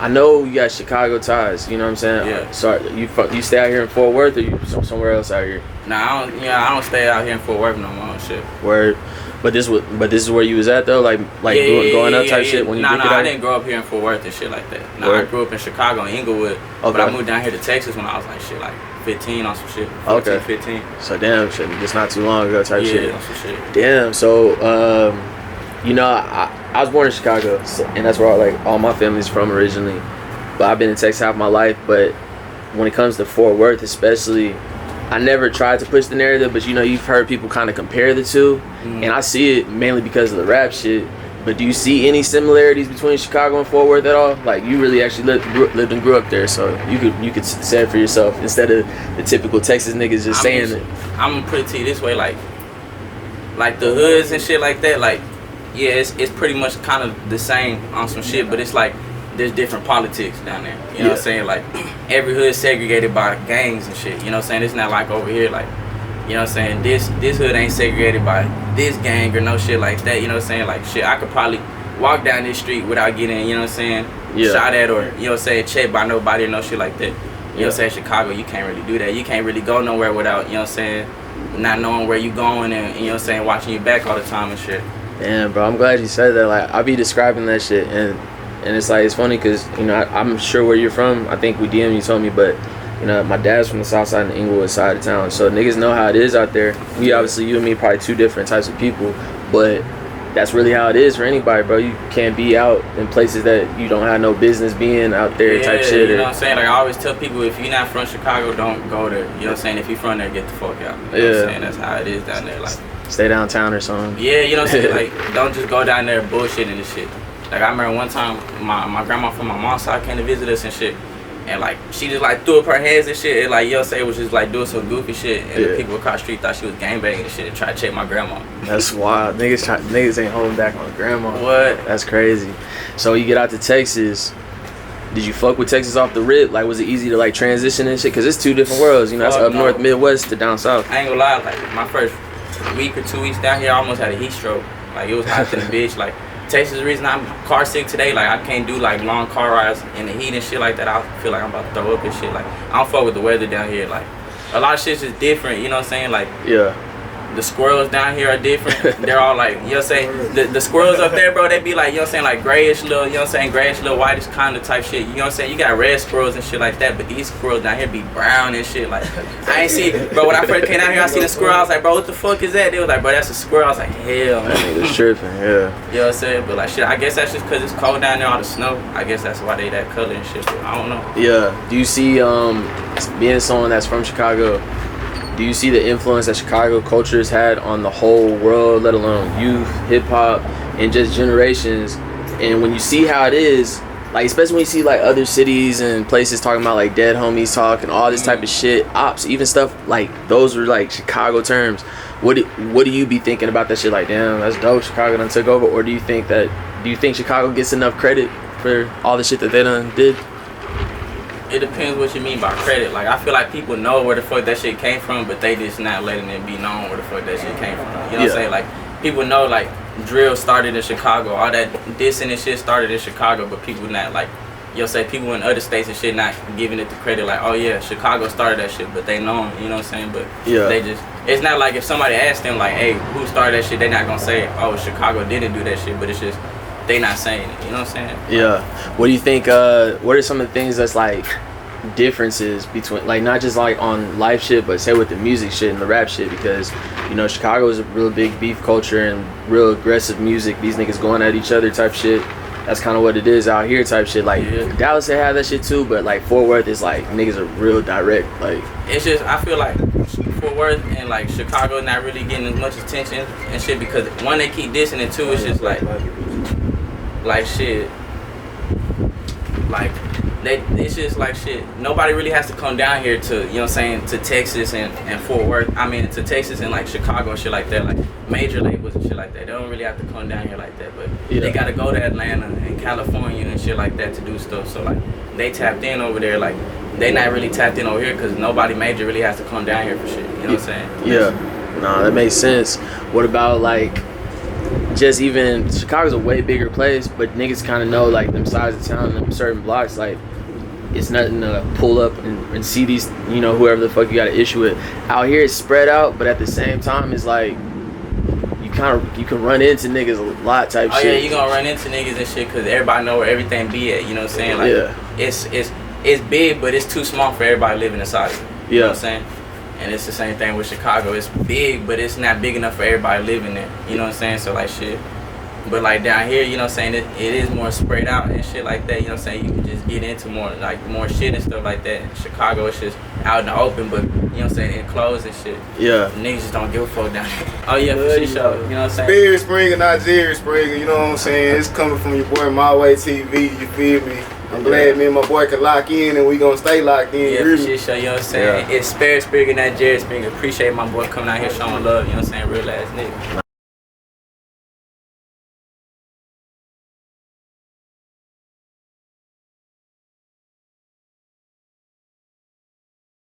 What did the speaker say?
I know you got Chicago ties. You know what I'm saying? Yeah. So you stay out here in Fort Worth, or you somewhere else out here? Nah, I don't stay out here in Fort Worth no more and shit. Word. But this is where you was at though, like growing up type shit when you I didn't grow up here in Fort Worth and shit like that. No, I grew up in Chicago and Inglewood, but I moved down here to Texas when I was like shit, like 15 on some shit. 14, 15. So damn shit, just not too long ago type shit. Yeah, on some shit. Damn. So you know, I was born in Chicago, and that's where all my family's from originally. But I've been in Texas half my life. But when it comes to Fort Worth, especially, I never tried to push the narrative. But you know, you've heard people kind of compare the two, and I see it mainly because of the rap shit. But do you see any similarities between Chicago and Fort Worth at all? Like, you really actually lived and grew up there, so you could say it for yourself instead of the typical Texas niggas just saying it. I'm gonna put it to you this way, like the hoods and shit like that, like. Yeah, it's pretty much kind of the same on some shit, but it's like there's different politics down there. You know what I'm saying? Like every hood segregated by gangs and shit. You know what I'm saying? It's not like over here, like, you know what I'm saying? This hood ain't segregated by this gang or no shit like that. You know what I'm saying? Like shit, I could probably walk down this street without getting, you know what I'm saying, shot at or, you know what I'm saying, checked by nobody or no shit like that. You know what I'm saying? Chicago, you can't really do that. You can't really go nowhere without, you know what I'm saying, not knowing where you going and, you know what I'm saying, watching your back all the time and shit. Damn, bro, I'm glad you said that. Like, I be describing that shit, and it's like, it's funny because, you know, I'm sure where you're from. I think we DM, you told me, but, you know, my dad's from the south side and the Inglewood side of town, so niggas know how it is out there. We obviously, you and me, probably two different types of people, but that's really how it is for anybody, bro. You can't be out in places that you don't have no business being out there type shit. You know what I'm saying? Like, I always tell people, if you're not from Chicago, don't go there. You know what I'm saying? If you're from there, get the fuck out. You know what I'm saying? That's how it is down there. Like, stay downtown or something. Yeah, you know what I'm saying? Like, don't just go down there bullshitting and shit. Like, I remember one time, my grandma from my mom's side came to visit us and shit. And, like, she just, like, threw up her hands and shit. And, like, you know what I'm saying? Was just, like, doing some goofy shit. And the people across the street thought she was gangbanging and shit and tried to check my grandma. That's wild. Niggas ain't holding back on grandma. What? That's crazy. So, you get out to Texas. Did you fuck with Texas off the rip? Like, was it easy to, like, transition and shit? Because it's two different worlds. You know, that's up north, Midwest to down south. I ain't gonna lie. Like, my first week or 2 weeks down here, I almost had a heat stroke. Like, it was hot to the bitch. Like, Texas is the reason I'm car sick today. Like, I can't do, like, long car rides in the heat and shit like that. I feel like I'm about to throw up and shit. Like, I don't fuck with the weather down here. Like, a lot of shit's just different, you know what I'm saying? Like, the squirrels down here are different. They're all like, you know what I'm saying? The squirrels up there, bro, they be like, you know what I'm saying, like grayish little, you know what I'm saying, grayish little whitish kind of type shit. You know what I'm saying? You got red squirrels and shit like that, but these squirrels down here be brown and shit. Like, I ain't see, bro, when I first came down here, I seen a squirrel. I was like, bro, what the fuck is that? They was like, bro, that's a squirrel. I was like, hell, man. That nigga's tripping, yeah. You know what I'm saying? But like, shit, I guess that's just because it's cold down there, all the snow. I guess that's why they that color and shit, but I don't know. Yeah. Do you see, being someone that's from Chicago, do you see the influence that Chicago culture has had on the whole world, let alone youth, hip-hop, and just generations? And when you see how it is, like, especially when you see, like, other cities and places talking about, like, dead homies talk and all this type of shit, ops, even stuff, like, those were, like, Chicago terms. What do you be thinking about that shit? Like, damn, that's dope, Chicago done took over? Or do you think Chicago gets enough credit for all the shit that they done did? It depends what you mean by credit. Like, I feel like people know where the fuck that shit came from, but they just not letting it be known where the fuck that shit came from. You know what I'm saying? Like, people know, like, drill started in Chicago. All that dissing and shit started in Chicago, but people not, like, you'll say people in other states and shit not giving it the credit. Like, oh, yeah, Chicago started that shit, but they know them, you know what I'm saying? But they just, it's not like if somebody asked them, like, hey, who started that shit, they're not going to say, oh, Chicago didn't do that shit, but it's just, they not saying it, you know what I'm saying? Yeah. What do you think, what are some of the things that's, like, differences between, like, not just like on life shit, but say with the music shit and the rap shit? Because, you know, Chicago is a real big beef culture and real aggressive music, these niggas going at each other type shit. That's kind of what it is out here type shit. Like, Dallas, they have that shit too, but like Fort Worth is like, niggas are real direct. Like, it's just, I feel like Fort Worth and like Chicago not really getting as much attention and shit, because one, they keep dissing, and two, it's just like shit, like, it's just like shit. Nobody really has to come down here to, you know what I'm saying, to Texas and Fort Worth. I mean, to Texas and like Chicago and shit like that. Like major labels and shit like that. They don't really have to come down here like that. But they gotta go to Atlanta and California and shit like that to do stuff. So like they tapped in over there. Like they not really tapped in over here because nobody major really has to come down here for shit. You know what I'm saying? Yeah. Nah, that makes sense. What about like, just even Chicago's a way bigger place, but niggas kind of know like them sides of town and them certain blocks, like it's nothing to pull up and see these, you know, whoever the fuck you got an issue with. Out here it's spread out, but at the same time it's like you can run into niggas a lot type shit. Oh yeah, you gonna run into niggas and shit because everybody know where everything be at. You know what I'm saying? Like it's big, but it's too small for everybody living inside of it. You know what I'm saying? And it's the same thing with Chicago. It's big, but it's not big enough for everybody living there. You know what I'm saying? So like shit. But like down here, you know what I'm saying, it is more spread out and shit like that. You know what I'm saying? You can just get into more shit and stuff like that. In Chicago, it's just out in the open, but you know what I'm saying, enclosed and shit. Yeah. Niggas just don't give a fuck down here. Oh yeah, for shit show. You know what I'm saying? Spirit Springer, not Jerry Springer. You know what I'm saying? It's coming from your boy My Way TV. You feel me? I'm glad me and my boy can lock in, and we gonna stay locked in. Yeah, for shit show. You know what I'm saying? It's Spirit Springer, not Jerry Springer. Appreciate my boy coming out here showing love. You know what I'm saying? Real ass nigga.